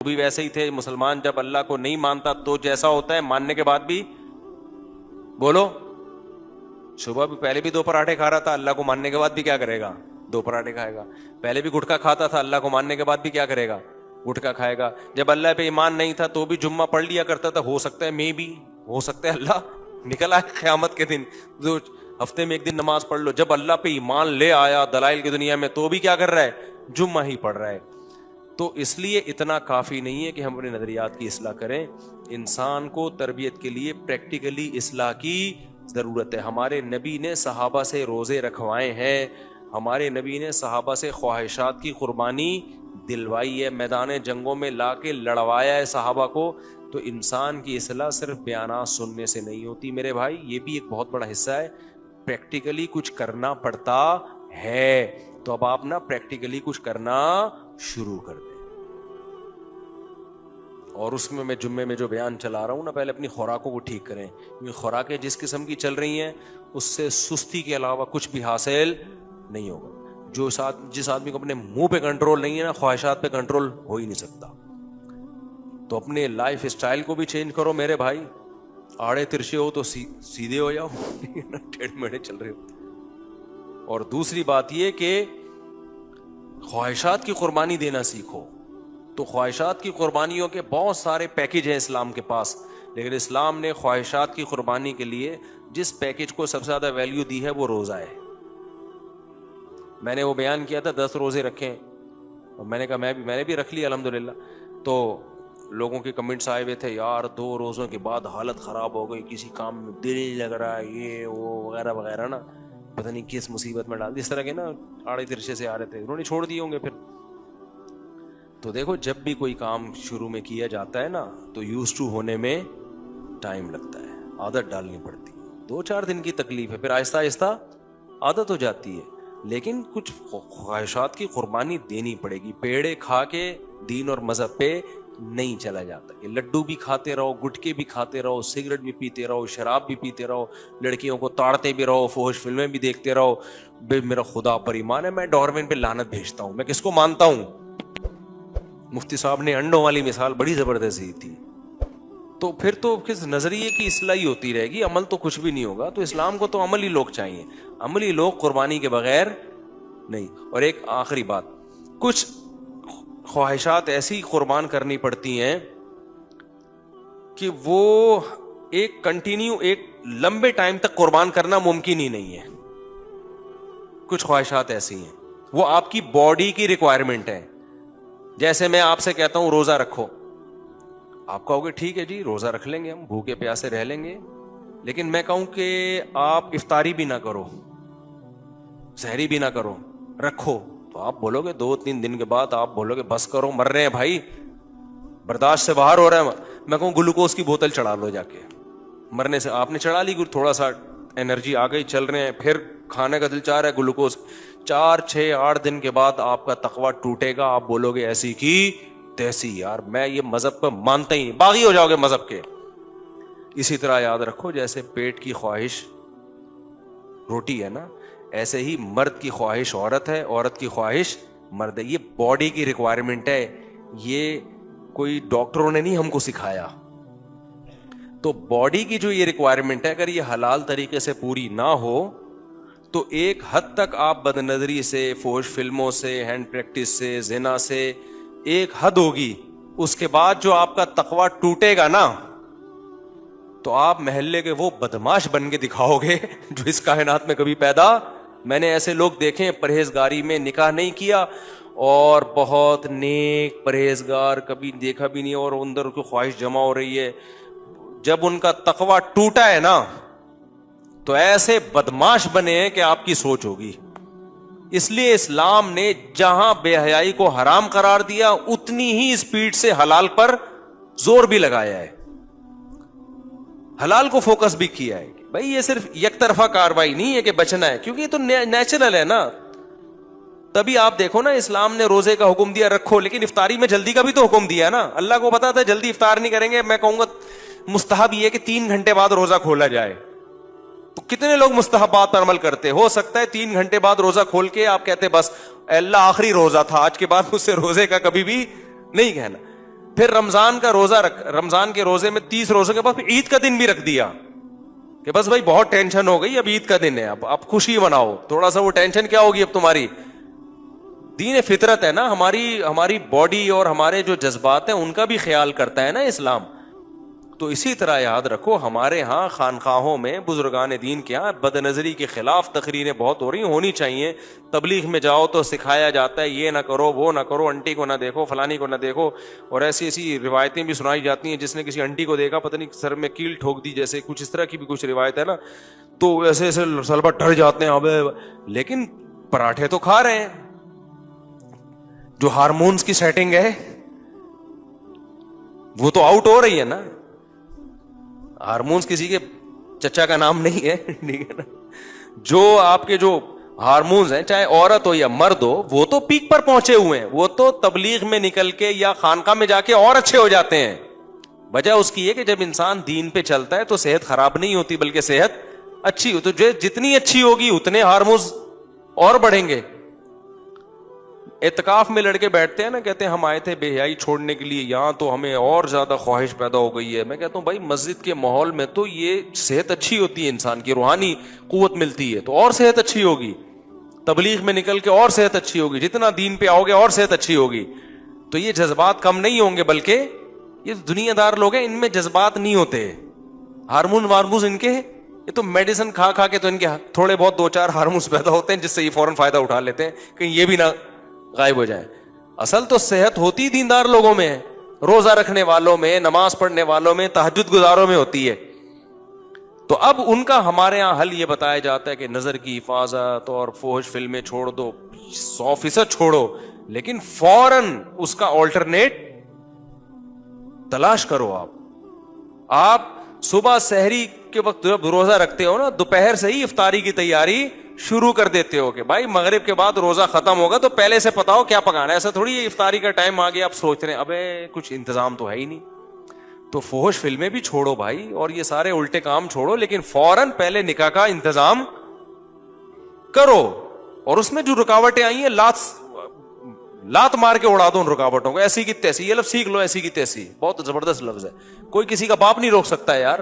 بھی ویسے ہی تھے. مسلمان جب اللہ کو نہیں مانتا تو جیسا ہوتا ہے ماننے کے بعد بھی. بولو, صبح بھی پہلے بھی 2 پراٹھے کھا رہا تھا, اللہ کو ماننے کے بعد بھی کیا کرے گا؟ 2 پراٹھے کھائے گا. پہلے بھی گٹکا کھاتا تھا, اللہ کو ماننے کے بعد بھی کیا کرے گا؟ گٹکا کھائے گا. جب اللہ پہ ایمان نہیں تھا تو بھی جمعہ پڑھ لیا کرتا تھا. ہو سکتا ہے میں بھی, ہو سکتا ہے اللہ نکل آئے قیامت کے دن, ہفتے میں 1 دن نماز پڑھ لو. جب اللہ پہ ایمان لے آیا دلائل کی دنیا میں تو بھی کیا کر رہا ہے؟ جمعہ ہی پڑھ رہا ہے. تو اس لیے اتنا کافی نہیں ہے کہ ہم اپنے نظریات کی اصلاح کریں. انسان کو تربیت کے لیے پریکٹیکلی اصلاح کی ضرورت ہے. ہمارے نبی نے صحابہ سے روزے رکھوائے ہیں, ہمارے نبی نے صحابہ سے خواہشات کی قربانی دلوائی ہے, میدان جنگوں میں لا کے لڑوایا ہے صحابہ کو. تو انسان کی اصلاح صرف بیانات سننے سے نہیں ہوتی میرے بھائی, یہ بھی ایک بہت بڑا حصہ ہے. پریکٹیکلی کچھ کرنا پڑتا ہے. تو اب آپ نا پریکٹیکلی کچھ کرنا شروع کر دیں. اور اس میں جمعے میں جو بیان چلا رہا ہوں نا, پہلے اپنی خوراکوں کو ٹھیک کریں, کیونکہ خوراکیں جس قسم کی چل رہی ہیں اس سے سستی کے علاوہ کچھ بھی حاصل نہیں ہوگا. جس آدمی کو اپنے منہ پہ کنٹرول نہیں ہے نا, خواہشات پہ کنٹرول ہو ہی نہیں سکتا. تو اپنے لائف اسٹائل کو بھی چینج کرو میرے بھائی. آڑے ترچے ہو تو سیدھے ہو جاؤ, ٹیڑھے میڑھے چل رہے ہو. اور دوسری بات یہ کہ خواہشات کی قربانی دینا سیکھو. تو خواہشات کی قربانیوں کے بہت سارے پیکج ہیں اسلام کے پاس, لیکن اسلام نے خواہشات کی قربانی کے لیے جس پیکج کو سب سے زیادہ ویلیو دی ہے وہ روزہ ہے. میں نے وہ بیان کیا تھا 10 روزے رکھیں, اور میں نے کہا میں نے بھی رکھ لی الحمدللہ. تو لوگوں کے کمنٹس آئے ہوئے تھے, یار 2 روزوں کے بعد حالت خراب ہو گئی, کسی کام میں دل نہیں لگ رہا, یہ وہ وغیرہ وغیرہ نا, پتہ نہیں کس مصیبت میں ڈال دی. اس طرح کے نا آڑے ترچے سے آ رہے تھے, انہوں نے چھوڑ دیے ہوں گے پھر. تو دیکھو جب بھی کوئی کام شروع میں کیا جاتا ہے نا تو یوز ٹو ہونے میں ٹائم لگتا ہے, عادت ڈالنی پڑتی ہے. 2-4 دن کی تکلیف ہے, پھر آہستہ آہستہ عادت ہو جاتی ہے. لیکن کچھ خواہشات کی قربانی دینی پڑے گی. پیڑے کھا کے دین اور مذہب پہ نہیں چلا جاتا. کہ لڈو بھی کھاتے رہو, گٹکے بھی کھاتے رہو, سگریٹ بھی پیتے رہو, شراب بھی پیتے رہو, لڑکیوں کو تاڑتے بھی رہو, فحش فلمیں بھی دیکھتے رہو. بے میرا خدا پر ایمان ہے, میں ڈورمن پہ لعنت بھیجتا ہوں. میں کس کو مانتا ہوں؟ مفتی صاحب نے انڈوں والی مثال بڑی زبردست دی تھی. تو پھر تو کس نظریے کی اصلاح ہی ہوتی رہے گی, عمل تو کچھ بھی نہیں ہوگا. تو اسلام کو تو عملی لوگ چاہیے, عملی لوگ قربانی کے بغیر نہیں. اور ایک آخری بات, کچھ خواہشات ایسی قربان کرنی پڑتی ہیں کہ وہ ایک کنٹینیو ایک لمبے ٹائم تک قربان کرنا ممکن ہی نہیں ہے. کچھ خواہشات ایسی ہیں وہ آپ کی باڈی کی ریکوائرمنٹ ہے. جیسے میں آپ سے کہتا ہوں روزہ رکھو, آپ کہو گے ٹھیک ہے جی روزہ رکھ لیں گے, ہم بھوکے پیاسے رہ لیں گے. لیکن میں کہوں کہ آپ افطاری بھی نہ کرو, سحری بھی نہ کرو, رکھو, تو آپ بولو گے 2-3 دن کے بعد آپ بولو گے بس کرو, مر رہے ہیں بھائی, برداشت سے باہر ہو رہا ہے. میں کہوں گلوکوز کی بوتل چڑھا لو جا کے, مرنے سے آپ نے چڑھا لی, تھوڑا سا انرجی آ گئی, چل رہے ہیں, پھر کھانے کا دل چاہ رہا ہے گلوکوز. 4-6-8 دن کے بعد آپ کا تقویٰ ٹوٹے گا, آپ بولو گے ایسی کی تیسی, یار میں یہ مذہب کو مانتا ہی نہیں, باغی ہو جاؤ گے مذہب کے. اسی طرح یاد رکھو جیسے پیٹ کی خواہش روٹی ہے نا, ایسے ہی مرد کی خواہش عورت ہے, عورت کی خواہش مرد ہے. یہ باڈی کی ریکوائرمنٹ ہے, یہ کوئی ڈاکٹروں نے نہیں ہم کو سکھایا. تو باڈی کی جو یہ ریکوائرمنٹ ہے, اگر یہ حلال طریقے سے پوری نہ ہو تو ایک حد تک آپ بد نظری سے, فحش فلموں سے, ہینڈ پریکٹس سے, زنا سے ایک حد ہوگی. اس کے بعد جو آپ کا تقویٰ ٹوٹے گا نا تو آپ محلے کے وہ بدماش بن کے دکھاؤ گے جو اس کائنات میں کبھی پیدا. میں نے ایسے لوگ دیکھے پرہیزگاری میں نکاح نہیں کیا اور بہت نیک پرہیزگار, کبھی دیکھا بھی نہیں, اور اندر کی خواہش جمع ہو رہی ہے. جب ان کا تقویٰ ٹوٹا ہے نا تو ایسے بدماش بنے ہیں کہ آپ کی سوچ ہوگی. اس لیے اسلام نے جہاں بے حیائی کو حرام قرار دیا اتنی ہی اسپیڈ سے حلال پر زور بھی لگایا ہے, حلال کو فوکس بھی کیا ہے. بھائی یہ صرف یک طرفہ کاروائی نہیں ہے کہ بچنا ہے, کیونکہ یہ تو نیچرل ہے نا. تبھی آپ دیکھو نا اسلام نے روزے کا حکم دیا رکھو, لیکن افطاری میں جلدی کا بھی تو حکم دیا نا. اللہ کو پتا تھا جلدی افطار نہیں کریں گے, میں کہوں گا مستحب یہ کہ 3 گھنٹے بعد روزہ کھولا جائے. تو کتنے لوگ مستحبات پر عمل کرتے, ہو سکتا ہے 3 گھنٹے بعد روزہ کھول کے آپ کہتے بس اللہ آخری روزہ تھا, آج کے بعد مجھ سے روزے کا کبھی بھی نہیں کہنا. پھر رمضان کا روزہ رمضان کے روزے میں 30 روزوں کے بعد پھر عید کا دن بھی رکھ دیا کہ بس بھائی بہت ٹینشن ہو گئی, اب عید کا دن ہے, اب خوشی مناؤ. تھوڑا سا وہ ٹینشن کیا ہوگی اب تمہاری. دین فطرت ہے نا, ہماری باڈی اور ہمارے جو جذبات ہیں ان کا بھی خیال کرتا ہے نا اسلام. تو اسی طرح یاد رکھو, ہمارے ہاں خانقاہوں میں بزرگان دین کے ہاں بد نظری کے خلاف تقریریں بہت ہو رہی, ہونی چاہیے. تبلیغ میں جاؤ تو سکھایا جاتا ہے یہ نہ کرو, وہ نہ کرو, انٹی کو نہ دیکھو, فلانی کو نہ دیکھو, اور ایسی ایسی روایتیں بھی سنائی جاتی ہیں. جس نے کسی انٹی کو دیکھا پتہ نہیں سر میں کیل ٹھوک دی, جیسے کچھ اس طرح کی بھی کچھ روایت ہے نا, تو ایسے ایسے سلبا ڈر جاتے ہیں. اب لیکن پراٹھے تو کھا رہے ہیں. جو ہارمونز کی سیٹنگ ہے وہ تو آؤٹ ہو رہی ہے نا. ہارمونز کسی کے چچا کا نام نہیں ہے, ٹھیک ہے نا. جو آپ کے جو ہارمونز ہیں, چاہے عورت ہو یا مرد ہو, وہ تو پیک پر پہنچے ہوئے ہیں. وہ تو تبلیغ میں نکل کے یا خانقاہ میں جا کے اور اچھے ہو جاتے ہیں. وجہ اس کی ہے کہ جب انسان دین پہ چلتا ہے تو صحت خراب نہیں ہوتی بلکہ صحت اچھی ہو. تو جتنی اچھی ہوگی اتنے ہارمونز اور بڑھیں گے. اعتکاف میں لڑکے بیٹھتے ہیں نا, کہتے ہیں ہم آئے تھے بے حیائی چھوڑنے کے لیے, یہاں تو ہمیں اور زیادہ خواہش پیدا ہو گئی ہے. میں کہتا ہوں بھائی مسجد کے ماحول میں تو یہ صحت اچھی ہوتی ہے, انسان کی روحانی قوت ملتی ہے, تو اور صحت اچھی ہوگی. تبلیغ میں نکل کے اور صحت اچھی ہوگی, جتنا دین پہ آؤ گے اور صحت اچھی ہوگی. تو یہ جذبات کم نہیں ہوں گے, بلکہ یہ دنیا دار لوگ ہیں, ان میں جذبات نہیں ہوتے. ہارمونز ان کے, یہ تو میڈیسن کھا کھا کے تو ان کے تھوڑے بہت 2-4 ہارمونز پیدا ہوتے ہیں, جس سے یہ فوراً فائدہ اٹھا لیتے ہیں کہیں یہ بھی نہ غائب ہو جائے. اصل تو صحت ہوتی دیندار لوگوں میں ہے, روزہ رکھنے والوں میں, نماز پڑھنے والوں میں, تہجد گزاروں میں ہوتی ہے. تو اب ان کا ہمارے یہاں حل یہ بتایا جاتا ہے کہ نظر کی حفاظت اور فحش فلمیں چھوڑ دو, 100% چھوڑو, لیکن فوراً اس کا آلٹرنیٹ تلاش کرو. آپ صبح سحری کے وقت جب روزہ رکھتے ہو نا, دوپہر سے ہی افطاری کی تیاری شروع کر دیتے ہو کہ بھائی مغرب کے بعد روزہ ختم ہوگا تو پہلے سے پتا ہو کیا پکانا ہے. ایسا تھوڑی ہے افطاری کا ٹائم آ گیا آپ سوچ رہے ہیں ابے کچھ انتظام تو ہے ہی نہیں. تو فحش فلمیں بھی چھوڑو بھائی, اور یہ سارے الٹے کام چھوڑو, لیکن فوراً پہلے نکاح کا انتظام کرو. اور اس میں جو رکاوٹیں آئی ہیں لات مار کے اڑا دو ان رکاوٹوں کو, ایسی کی تیسی. یہ لفظ سیکھ لو, ایسی کی تیسی, بہت زبردست لفظ ہے. کوئی کسی کا باپ نہیں روک سکتا ہے یار,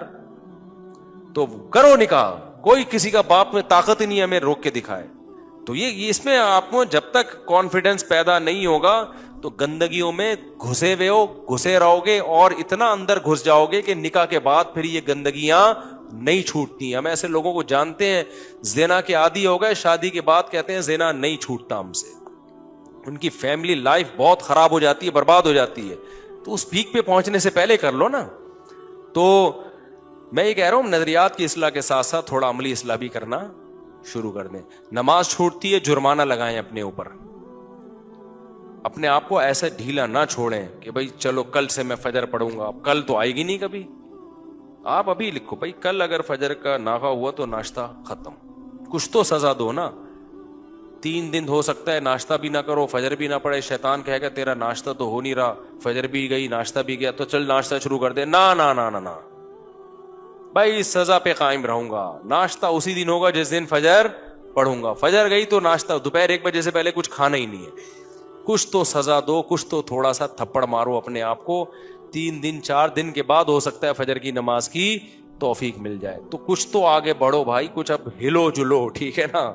تو کرو نکاح. کوئی کسی کا باپ میں طاقت ہی نہیں ہے ہمیں روک کے دکھائے. تو یہ اس میں آپ کو جب تک کانفیڈنس پیدا نہیں ہوگا تو گندگیوں میں گھسے رہو گے, اور اتنا اندر گھس جاؤ گے کہ نکاح کے بعد پھر یہ گندگیاں نہیں چھوٹتی. ہم ایسے لوگوں کو جانتے ہیں زنا کے عادی ہو گئے, شادی کے بعد کہتے ہیں زنا نہیں چھوٹتا ہم سے. ان کی فیملی لائف بہت خراب ہو جاتی ہے, برباد ہو جاتی ہے. تو اس پیک پہ پہنچنے سے پہلے کر لو نا. تو میں یہ کہہ رہا ہوں نظریات کی اصلاح کے ساتھ ساتھ تھوڑا عملی اصلاح بھی کرنا شروع کر دیں. نماز چھوٹتی ہے, جرمانہ لگائیں اپنے اوپر. اپنے آپ کو ایسا ڈھیلا نہ چھوڑیں کہ بھائی چلو کل سے میں فجر پڑھوں گا. اب کل تو آئے گی نہیں کبھی. آپ ابھی لکھو بھائی کل اگر فجر کا ناغہ ہوا تو ناشتہ ختم. کچھ تو سزا دو نا. 3 دن ہو سکتا ہے ناشتہ بھی نہ کرو, فجر بھی نہ پڑے. شیطان کہے گا تیرا ناشتہ تو ہو نہیں رہا, فجر بھی گئی ناشتہ بھی گیا, تو چل ناشتہ شروع کر دے. نہ بھائی سزا پہ قائم رہوں گا. ناشتہ اسی دن ہوگا جس دن فجر پڑھوں گا. فجر گئی تو ناشتہ دوپہر 1 بجے سے پہلے کچھ کھانا ہی نہیں ہے. کچھ تو سزا دو, کچھ تو تھوڑا سا تھپڑ مارو اپنے آپ کو. 3 دن 4 دن کے بعد ہو سکتا ہے فجر کی نماز کی توفیق مل جائے. تو کچھ تو آگے بڑھو بھائی, کچھ اب ہلو جلو, ٹھیک ہے نا.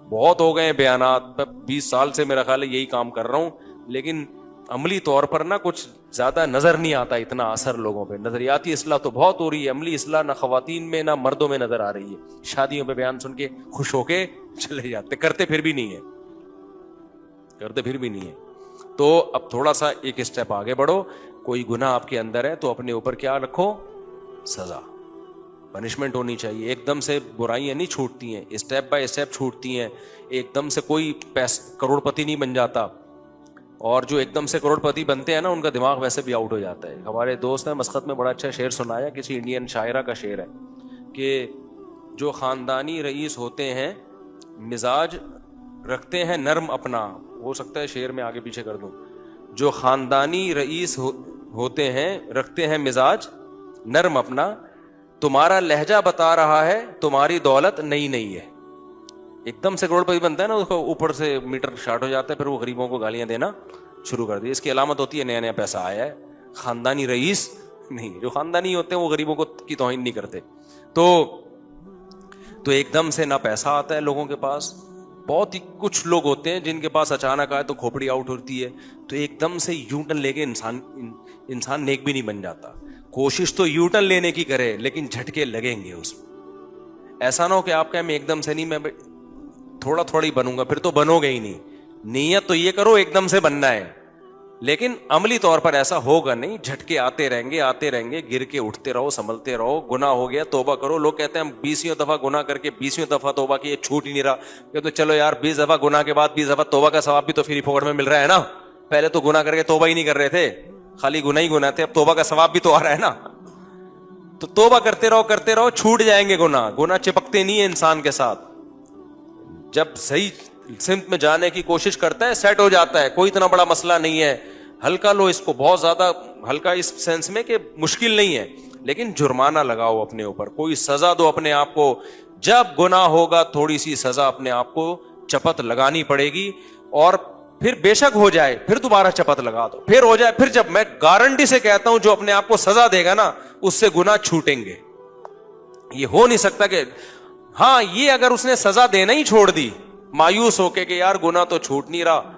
بہت ہو گئے بیانات, 20 سال سے میرا خیال ہے یہی کام کر رہا ہوں, لیکن عملی طور پر نا کچھ زیادہ نظر نہیں آتا اتنا اثر لوگوں پہ. نظریاتی اصلاح تو بہت ہو رہی ہے, عملی اصلاح نہ خواتین میں نہ مردوں میں نظر آ رہی ہے. شادیوں پہ بیان سن کے خوش ہو کے چلے جاتے, کرتے پھر بھی نہیں ہے. تو اب تھوڑا سا ایک اسٹیپ آگے بڑھو. کوئی گناہ آپ کے اندر ہے تو اپنے اوپر کیا رکھو, سزا, پنشمنٹ ہونی چاہیے. ایک دم سے برائیاں نہیں چھوٹتی ہیں, اسٹیپ بائی اسٹیپ چھوٹتی ہیں. ایک دم سے کوئی کروڑ پتی نہیں بن جاتا, اور جو ایک دم سے کروڑ پتی بنتے ہیں نا ان کا دماغ ویسے بھی آؤٹ ہو جاتا ہے. ہمارے دوست نے مسقط میں بڑا اچھا شعر سنایا, کسی انڈین شاعرہ کا شعر ہے کہ جو خاندانی رئیس ہوتے ہیں مزاج رکھتے ہیں نرم اپنا. ہو سکتا ہے شعر میں آگے پیچھے کر دوں. جو خاندانی رئیس ہوتے ہیں رکھتے ہیں مزاج نرم اپنا, تمہارا لہجہ بتا رہا ہے تمہاری دولت نہیں ہے. ایک دم سے کروڑپتی بنتا ہے نا, اس کو اوپر سے میٹر شارٹ ہو جاتا ہے, پھر وہ غریبوں کو گالیاں دینا شروع کر دی. اس کی علامت ہوتی ہے نیا پیسہ آیا ہے, خاندانی رئیس نہیں. جو خاندانی ہوتے ہیں وہ غریبوں کی توہین نہیں کرتے. تو ایک دم سے نہ پیسہ آتا ہے لوگوں کے پاس. بہت ہی کچھ لوگ ہوتے ہیں جن کے پاس اچانک آئے تو کھوپڑی آؤٹ ہوتی ہے, تو ایک دم سے یو ٹرن لے کے انسان نیک بھی نہیں بن جاتا. کوشش تو یو ٹرن لینے کی کرے لیکن جھٹکے لگیں گے اس میں. ایسا نہ ہو کہ آپ کہیں میں ایک دم سے نہیں, میں تھوڑا تھوڑا ہی بنوں گا, پھر تو بنو گے ہی نہیں. نیت تو یہ کرو ایک دم سے بننا ہے, لیکن عملی طور پر ایسا ہوگا نہیں. جھٹکے آتے رہیں گے, گر کے اٹھتے رہو, سنبھلتے رہو. گناہ ہو گیا توبہ کرو. لوگ کہتے ہیں ہم 20 دفعہ گناہ کر کے 20 دفعہ توبہ کی, یہ چھوٹ ہی نہیں رہا. کہتے چلو یار 20 دفعہ گناہ کے بعد 20 دفعہ توبہ کا ثواب بھی تو فری پھوکٹ میں مل رہا ہے نا. پہلے تو گناہ کر کے توبہ ہی نہیں کر رہے تھے, خالی گناہ ہی گناہ تھے, اب توبہ کا ثواب بھی تو آ رہا ہے نا. تو توبہ کرتے رہو, چھوٹ جائیں گے گناہ چپکتے نہیں ہیں انسان کے ساتھ. جب صحیح سمت میں جانے کی کوشش کرتا ہے سیٹ ہو جاتا ہے. کوئی اتنا بڑا مسئلہ نہیں ہے, ہلکا لو اس کو, بہت زیادہ ہلکا اس سینس میں کہ مشکل نہیں ہے, لیکن جرمانہ لگاؤ اپنے اوپر, کوئی سزا دو اپنے آپ کو. جب گناہ ہوگا تھوڑی سی سزا اپنے آپ کو چپت لگانی پڑے گی, اور پھر بے شک ہو جائے پھر دوبارہ چپت لگا دو, پھر ہو جائے پھر. جب میں گارنٹی سے کہتا ہوں جو اپنے آپ کو سزا دے گا نا اس سے گناہ چھوٹیں گے. یہ ہو نہیں سکتا کہ ہاں یہ اگر اس نے سزا دینا ہی چھوڑ دی مایوس ہو کے کہ یار گناہ تو چھوٹ نہیں رہا.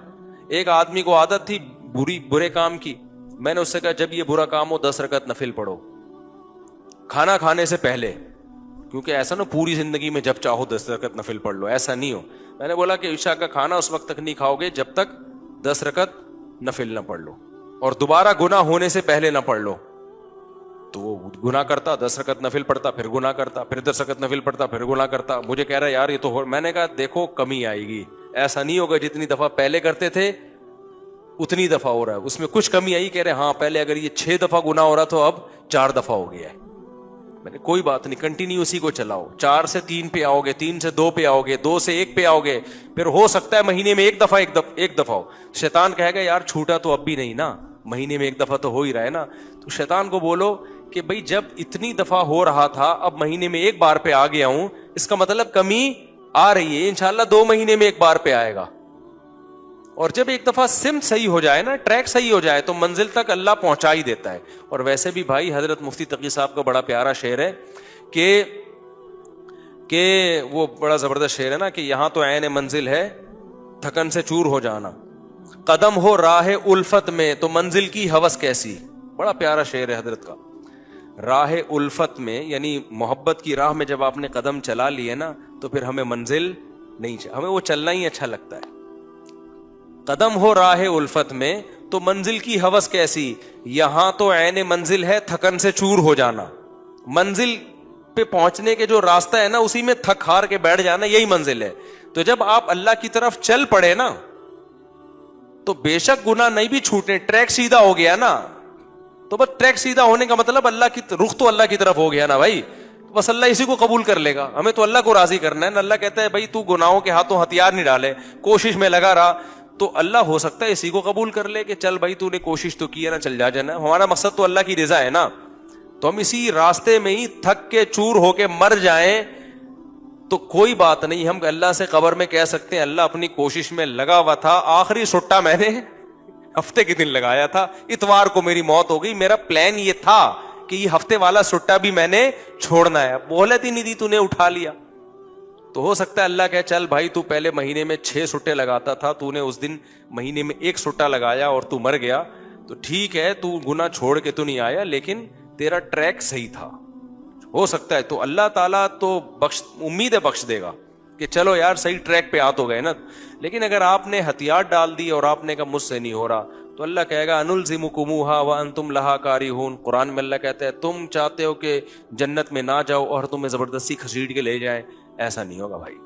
ایک آدمی کو عادت تھی برے کام کی. میں نے اس سے کہا جب یہ برا کام ہو 10 رکعت نفل پڑھو کھانا کھانے سے پہلے, کیونکہ ایسا نا پوری زندگی میں جب چاہو 10 رکعت نفل پڑھ لو, ایسا نہیں ہو. میں نے بولا کہ عشاء کا کھانا اس وقت تک نہیں کھاؤ گے جب تک 10 رکعت نفل نہ پڑھ لو, اور دوبارہ گناہ ہونے سے پہلے نہ پڑھ لو. تو وہ گناہ کرتا, 10 رکعت نفل پڑھتا, پھر گناہ کرتا, پھر 10 رکعت نفل پڑھتا, پھر گناہ کرتا. مجھے کہہ رہا یار یہ تو میں نے کہا دیکھو کمی آئے گی, ایسا نہیں ہوگا جتنی دفعہ پہلے کرتے تھے اتنی دفعہ ہو رہا ہے, اس میں کچھ کمی آئی. کہہ رہے ہاں پہلے اگر یہ 6 دفعہ گناہ ہو رہا تو اب 4 دفعہ ہو گیا ہے. میں نے کوئی بات نہیں, کنٹینیو اسی کو چلاؤ. 4 سے 3 پہ آؤ گے, 3 سے 2 پہ آؤ گے, 2 سے 1 پہ آؤ گے, پھر ہو سکتا ہے مہینے میں ایک دفعہ ہو. شیطان کہے گا یار چھوٹا تو اب بھی نہیں نا, مہینے میں ایک دفعہ تو ہو ہی رہا ہے نا. تو شیطان کو بولو کہ بھائی جب اتنی دفعہ ہو رہا تھا اب مہینے میں ایک بار پہ آ گیا ہوں, اس کا مطلب کمی آ رہی ہے, انشاءاللہ 2 مہینے میں ایک بار پہ آئے گا. اور جب ایک دفعہ سمت صحیح ہو جائے نا, ٹریک صحیح ہو جائے, تو منزل تک اللہ پہنچا ہی دیتا ہے. اور ویسے بھی بھائی حضرت مفتی تقی صاحب کا بڑا پیارا شعر ہے کہ وہ بڑا زبردست شعر ہے نا کہ یہاں تو عین منزل ہے تھکن سے چور ہو جانا, قدم ہو راہ الفت میں تو منزل کی ہوس کیسی. بڑا پیارا شعر ہے حضرت کا. راہ الفت میں یعنی محبت کی راہ میں جب آپ نے قدم چلا لیے نا تو پھر ہمیں منزل نہیں, ہمیں وہ چلنا ہی اچھا لگتا ہے. قدم ہو راہ الفت میں تو منزل کی ہوس کیسی, یہاں تو عین منزل ہے تھکن سے چور ہو جانا. منزل پہ پہنچنے کے جو راستہ ہے نا اسی میں تھک ہار کے بیٹھ جانا, یہی منزل ہے. تو جب آپ اللہ کی طرف چل پڑے نا تو بے شک گناہ نہیں بھی چھوٹے, ٹریک سیدھا ہو گیا نا. تو بس ٹریک سیدھا ہونے کا مطلب اللہ کی رخ تو اللہ کی طرف ہو گیا نا بھائی, بس اللہ اسی کو قبول کر لے گا. ہمیں تو اللہ کو راضی کرنا ہے نا. اللہ کہتا ہے بھائی تو گناہوں کے ہاتھوں ہتھیار نہیں ڈالے, کوشش میں لگا رہا, تو اللہ ہو سکتا ہے اسی کو قبول کر لے کہ چل بھائی تو نے کوشش تو کی ہے نا, چل جانا. ہمارا مقصد تو اللہ کی رضا ہے نا. تو ہم اسی راستے میں ہی تھک کے چور ہو کے مر جائیں تو کوئی بات نہیں. ہم اللہ سے قبر میں کہہ سکتے ہیں اللہ اپنی کوشش میں لگا ہوا تھا, آخری سٹا میں نے ہفتے کے دن لگایا تھا, اتوار کو میری موت ہو گئی, میرا پلان یہ تھا کہ یہ ہفتے والا سٹا بھی میں نے چھوڑنا ہے. مہلت ہی نہیں دی, تو نے اٹھا لیا. تو ہو سکتا ہے اللہ کہے چل بھائی تو پہلے مہینے میں 6 سٹے لگاتا تھا, تو نے اس دن مہینے میں 1 سٹا لگایا اور تو مر گیا, تو ٹھیک ہے تو گناہ چھوڑ کے تو نہیں آیا لیکن تیرا ٹریک صحیح تھا. ہو سکتا ہے تو اللہ تعالیٰ تو امید ہے بخش دے گا کہ چلو یار صحیح ٹریک پہ آ تو گئے نا. لیکن اگر آپ نے ہتھیار ڈال دی اور آپ نے کہا مجھ سے نہیں ہو رہا, تو اللہ کہے گا انلزمکموہا وانتم لہا کارہون. قرآن میں اللہ کہتا ہے تم چاہتے ہو کہ جنت میں نہ جاؤ اور تمہیں زبردستی گھسیٹ کے لے جائیں, ایسا نہیں ہوگا بھائی.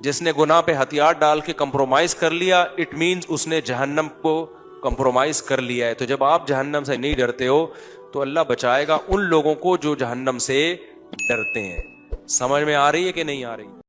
جس نے گناہ پہ ہتھیار ڈال کے کمپرومائز کر لیا اٹ مینز اس نے جہنم کو کمپرومائز کر لیا ہے. تو جب آپ جہنم سے نہیں ڈرتے ہو تو اللہ بچائے گا ان لوگوں کو جو جہنم سے ڈرتے ہیں. سمجھ میں آ رہی ہے کہ نہیں آ رہی؟